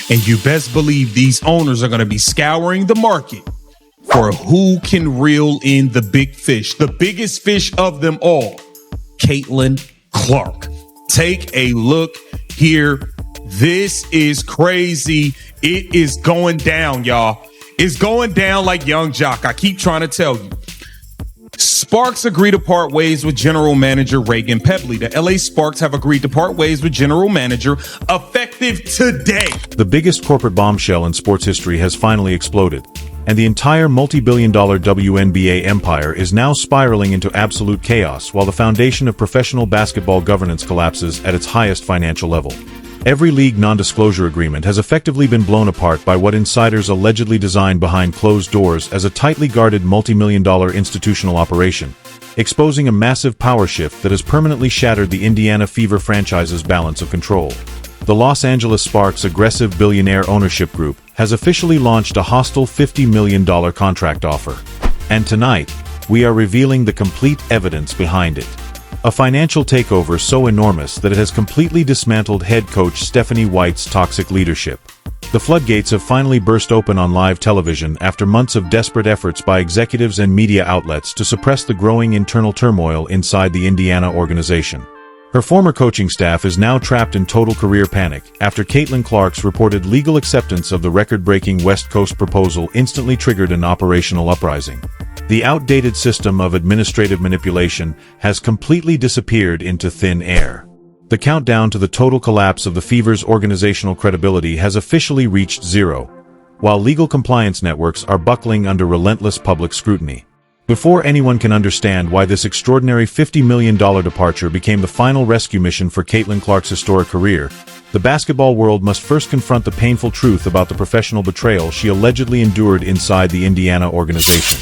And you best believe these owners are going to be scouring the market for who can reel in the big fish, the biggest fish of them all, Caitlin Clark. Take a look here. This is crazy. It is going down, y'all. It's going down like Young Jock. I keep trying to tell you. Sparks agreed to part ways with general manager Reagan Pebley. The LA Sparks have agreed to part ways with general manager effective today. The biggest corporate bombshell in sports history has finally exploded, and the entire multi-billion-dollar WNBA empire is now spiraling into absolute chaos while the foundation of professional basketball governance collapses at its highest financial level. Every league non-disclosure agreement has effectively been blown apart by what insiders allegedly designed behind closed doors as a tightly guarded multi-million-dollar institutional operation, exposing a massive power shift that has permanently shattered the Indiana Fever franchise's balance of control. The Los Angeles Sparks' aggressive billionaire ownership group has officially launched a hostile $50 million contract offer. And tonight, we are revealing the complete evidence behind it. A financial takeover so enormous that it has completely dismantled head coach Stephanie White's toxic leadership. The floodgates have finally burst open on live television after months of desperate efforts by executives and media outlets to suppress the growing internal turmoil inside the Indiana organization. Her former coaching staff is now trapped in total career panic after Caitlin Clark's reported legal acceptance of the record-breaking West Coast proposal instantly triggered an operational uprising. The outdated system of administrative manipulation has completely disappeared into thin air. The countdown to the total collapse of the Fever's organizational credibility has officially reached zero, while legal compliance networks are buckling under relentless public scrutiny. Before anyone can understand why this extraordinary $50 million departure became the final rescue mission for Caitlin Clark's historic career, the basketball world must first confront the painful truth about the professional betrayal she allegedly endured inside the Indiana organization.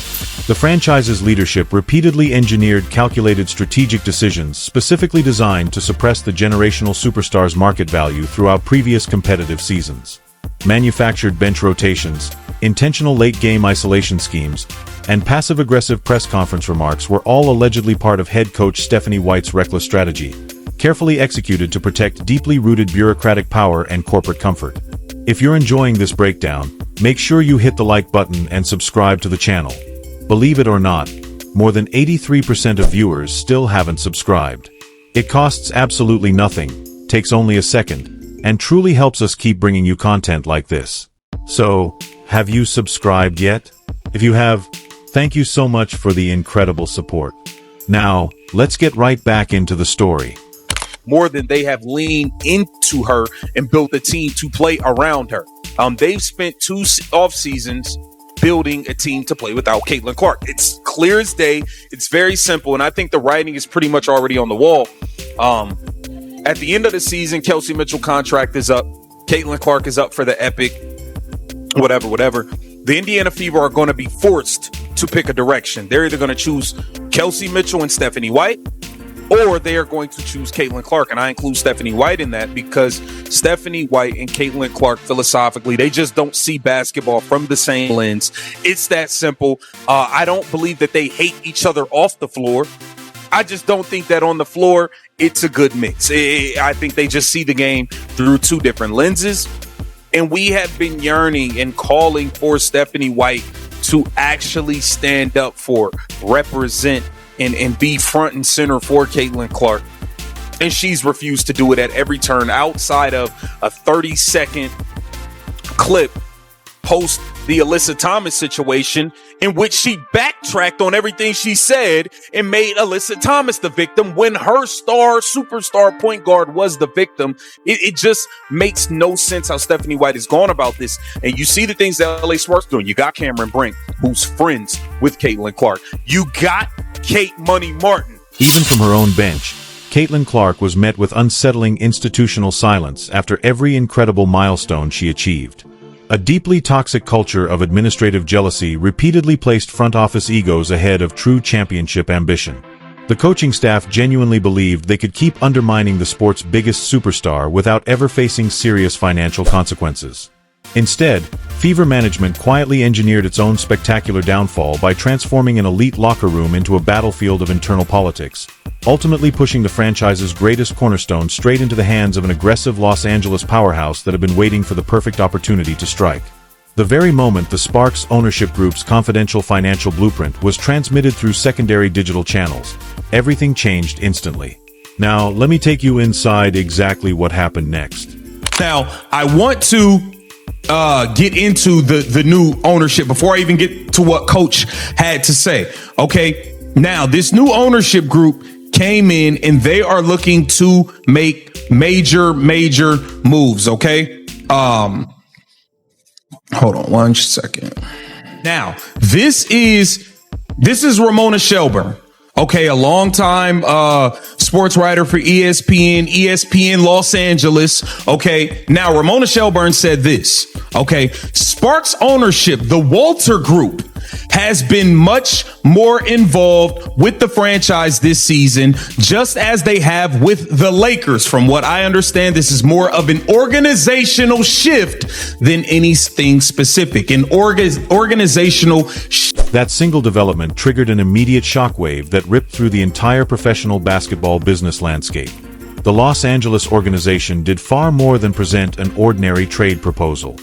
The franchise's leadership repeatedly engineered calculated strategic decisions specifically designed to suppress the generational superstar's market value throughout previous competitive seasons. Manufactured bench rotations, intentional late-game isolation schemes, and passive-aggressive press conference remarks were all allegedly part of head coach Stephanie White's reckless strategy, carefully executed to protect deeply rooted bureaucratic power and corporate comfort. If you're enjoying this breakdown, make sure you hit the like button and subscribe to the channel. Believe it or not, more than 83% of viewers still haven't subscribed. It costs absolutely nothing, takes only a second, and truly helps us keep bringing you content like this. So, have you subscribed yet? If you have, thank you so much for the incredible support. Now, let's get right back into the story. More than they have leaned into her and built a team to play around her. They've spent 2 off seasons building a team to play without Caitlin Clark. It's clear as day. It's very simple. And I think the writing is pretty much already on the wall. At the end of the season, Kelsey Mitchell contract is up. Caitlin Clark is up for the Epic. Whatever. The Indiana Fever are going to be forced to pick a direction. They're either going to choose Kelsey Mitchell and Stephanie White, or they are going to choose Caitlin Clark. And I include Stephanie White in that because Stephanie White and Caitlin Clark, philosophically, they just don't see basketball from the same lens. It's that simple. I don't believe that they hate each other off the floor. I just don't think that on the floor, it's a good mix. I think they just see the game through 2 different lenses. And we have been yearning and calling for Stephanie White to actually stand up for, represent, and be front and center for Caitlin Clark. And she's refused to do it at every turn outside of a 30-second clip post the Alyssa Thomas situation in which she backtracked on everything she said and made Alyssa Thomas the victim when her superstar point guard was the victim. It just makes no sense how Stephanie White has gone about this. And you see the things that LA Sparks doing. You got Cameron Brink, who's friends with Caitlin Clark. You got Kate Money Martin. Even from her own bench, Caitlin Clark was met with unsettling institutional silence after every incredible milestone she achieved. A deeply toxic culture of administrative jealousy repeatedly placed front office egos ahead of true championship ambition. The coaching staff genuinely believed they could keep undermining the sport's biggest superstar without ever facing serious financial consequences. Instead, Fever management quietly engineered its own spectacular downfall by transforming an elite locker room into a battlefield of internal politics, ultimately pushing the franchise's greatest cornerstone straight into the hands of an aggressive Los Angeles powerhouse that had been waiting for the perfect opportunity to strike. The very moment the Sparks ownership group's confidential financial blueprint was transmitted through secondary digital channels, everything changed instantly. Now, let me take you inside exactly what happened next. Now, I want to get into the new ownership before I even get to what Coach had to say. Okay, now this new ownership group came in and they are looking to make major moves. Okay, hold on one second. Now, this is Ramona Shelburne. Okay, a longtime sports writer for ESPN Los Angeles. Okay, now Ramona Shelburne said this. Okay, Sparks ownership, the Walter Group, has been much more involved with the franchise this season, just as they have with the Lakers. From what I understand, this is more of an organizational shift than anything specific. An organizational That single development triggered an immediate shockwave that ripped through the entire professional basketball business landscape. The Los Angeles organization did far more than present an ordinary trade proposal.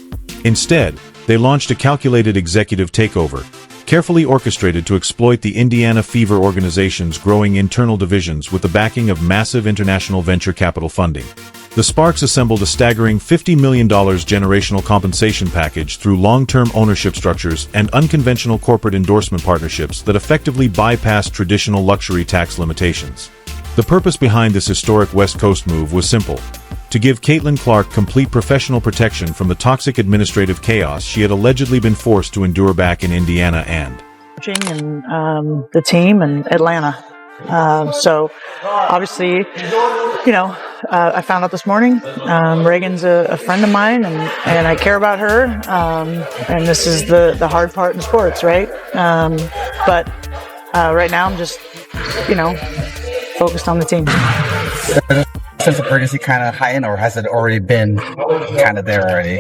Instead, they launched a calculated executive takeover, carefully orchestrated to exploit the Indiana Fever organization's growing internal divisions with the backing of massive international venture capital funding. The Sparks assembled a staggering $50 million generational compensation package through long-term ownership structures and unconventional corporate endorsement partnerships that effectively bypassed traditional luxury tax limitations. The purpose behind this historic West Coast move was simple: to give Caitlin Clark complete professional protection from the toxic administrative chaos she had allegedly been forced to endure back in Indiana and the team in Atlanta. So obviously, I found out this morning, Reagan's a friend of mine and I care about her. And this is the hard part in sports, right? But right now I'm just, focused on the team. Sense of urgency kind of heightened, or has it already been kind of there already?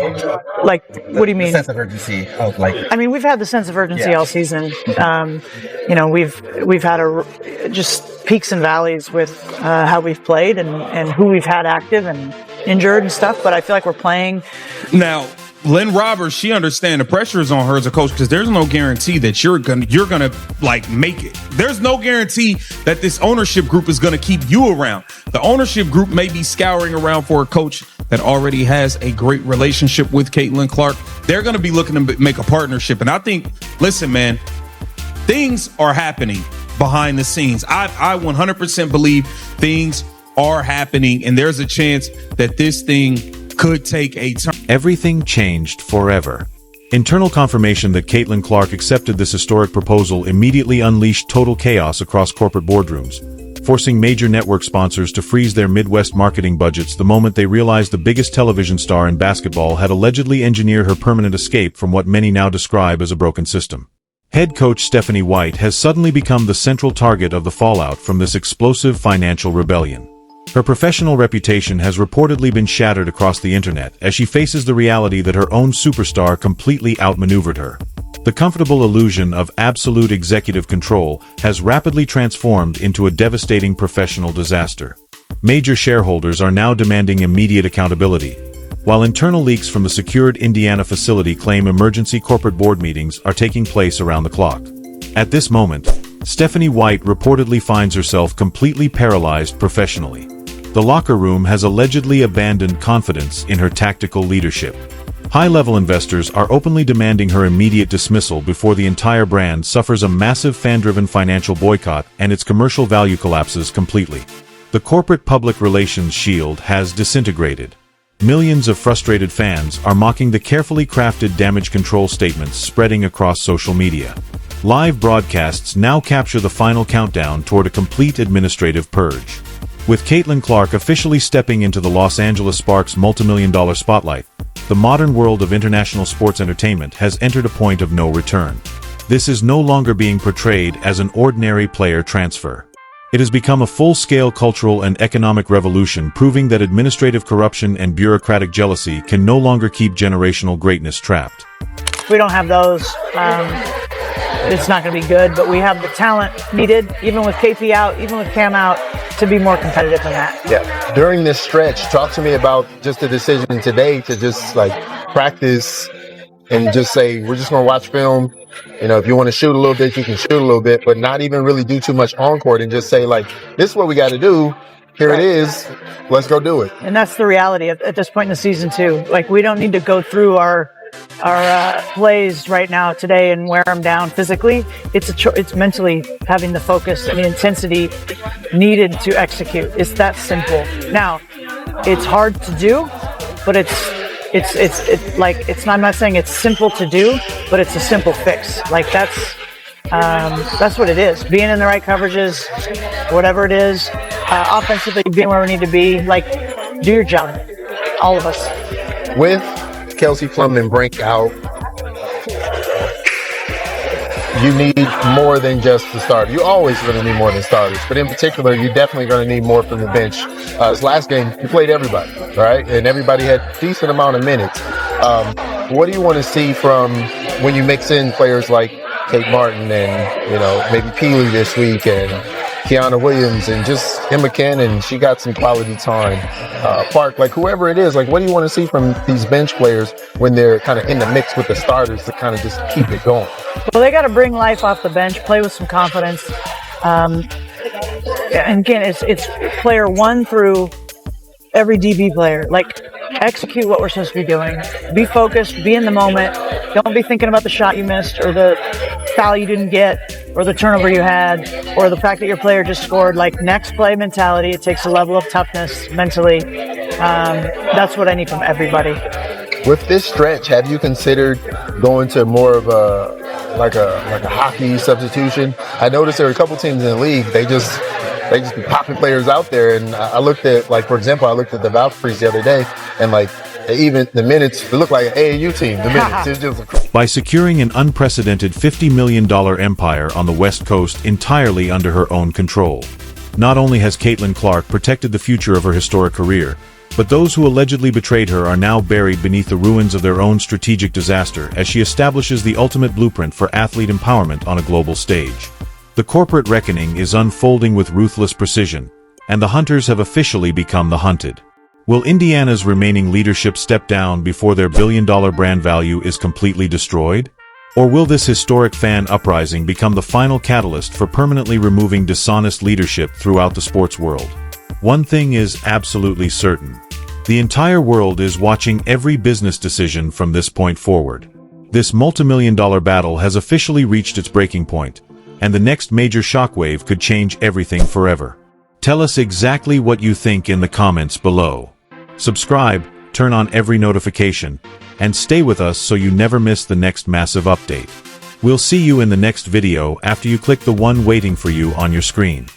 Like, what do you mean? Sense of urgency of we've had the sense of urgency all season. We've had just peaks and valleys with how we've played and who we've had active and injured and stuff. But I feel like we're playing now. Lynn Roberts, she understands the pressure is on her as a coach because there's no guarantee that you're gonna make it. There's no guarantee that this ownership group is gonna keep you around. The ownership group may be scouring around for a coach that already has a great relationship with Caitlin Clark. They're gonna be looking to make a partnership. And I think, listen, man, things are happening behind the scenes. I 100% believe things are happening, and there's a chance that this thing could take a turn. Everything changed forever. Internal confirmation that Caitlin Clark accepted this historic proposal immediately unleashed total chaos across corporate boardrooms, forcing major network sponsors to freeze their Midwest marketing budgets the moment they realized the biggest television star in basketball had allegedly engineered her permanent escape from what many now describe as a broken system. Head coach Stephanie White has suddenly become the central target of the fallout from this explosive financial rebellion. Her professional reputation has reportedly been shattered across the internet as she faces the reality that her own superstar completely outmaneuvered her. The comfortable illusion of absolute executive control has rapidly transformed into a devastating professional disaster. Major shareholders are now demanding immediate accountability, while internal leaks from the secured Indiana facility claim emergency corporate board meetings are taking place around the clock. At this moment, Stephanie White reportedly finds herself completely paralyzed professionally. The locker room has allegedly abandoned confidence in her tactical leadership. High-level investors are openly demanding her immediate dismissal before the entire brand suffers a massive fan-driven financial boycott and its commercial value collapses completely. The corporate public relations shield has disintegrated. Millions of frustrated fans are mocking the carefully crafted damage control statements spreading across social media. Live broadcasts now capture the final countdown toward a complete administrative purge. With Caitlin Clark officially stepping into the Los Angeles Sparks multimillion-dollar spotlight, the modern world of international sports entertainment has entered a point of no return. This is no longer being portrayed as an ordinary player transfer. It has become a full-scale cultural and economic revolution, proving that administrative corruption and bureaucratic jealousy can no longer keep generational greatness trapped. If we don't have those, it's not going to be good, but we have the talent needed, even with KP out, even with Cam out, to be more competitive than that. Yeah. During this stretch, talk to me about just the decision today to just like practice and just say, we're just going to watch film. You know, if you want to shoot a little bit, you can shoot a little bit, but not even really do too much on court and just say like, this is what we got to do. Here it is. Let's go do it. And that's the reality at this point in the season too. Like, we don't need to go through our plays right now today and wear them down physically. It's mentally having the focus and the intensity needed to execute. It's that simple. Now, it's hard to do, but I'm not saying it's simple to do, but it's a simple fix. Like, that's what it is. Being in the right coverages, whatever it is, offensively being where we need to be. Like, do your job, all of us. With Kelsey Plum and Brink out, you need more than just the starter. You're always going to need more than starters, but in particular, you're definitely going to need more from the bench. This last game, you played everybody, right? And everybody had a decent amount of minutes. What do you want to see from when you mix in players like Kate Martin and, you know, maybe Peely this week and Kiana Williams and just Emma Cannon, she got some quality time. Park, like whoever it is, like what do you want to see from these bench players when they're kind of in the mix with the starters to kind of just keep it going? Well, they got to bring life off the bench, play with some confidence. And again, it's player one through every DB player. Like, execute what we're supposed to be doing. Be focused, be in the moment. Don't be thinking about the shot you missed or the foul you didn't get or the turnover you had or the fact that your player just scored. Like, next play mentality. It takes a level of toughness mentally. That's what I need from everybody. With this stretch, have you considered going to more of a hockey substitution? I noticed there are a couple teams in the league, they just be popping players out there. And I looked at, like, for example, I looked at the Valkyries the other day, and like even the minutes, it looked like an AAU team. The minutes, it's just by securing an unprecedented $50 million empire on the West Coast entirely under her own control. Not only has Caitlin Clark protected the future of her historic career, but those who allegedly betrayed her are now buried beneath the ruins of their own strategic disaster as she establishes the ultimate blueprint for athlete empowerment on a global stage. The corporate reckoning is unfolding with ruthless precision, and the hunters have officially become the hunted. Will Indiana's remaining leadership step down before their billion-dollar brand value is completely destroyed? Or will this historic fan uprising become the final catalyst for permanently removing dishonest leadership throughout the sports world? One thing is absolutely certain. The entire world is watching every business decision from this point forward. This multimillion-dollar battle has officially reached its breaking point, and the next major shockwave could change everything forever. Tell us exactly what you think in the comments below. Subscribe, turn on every notification, and stay with us so you never miss the next massive update. We'll see you in the next video after you click the one waiting for you on your screen.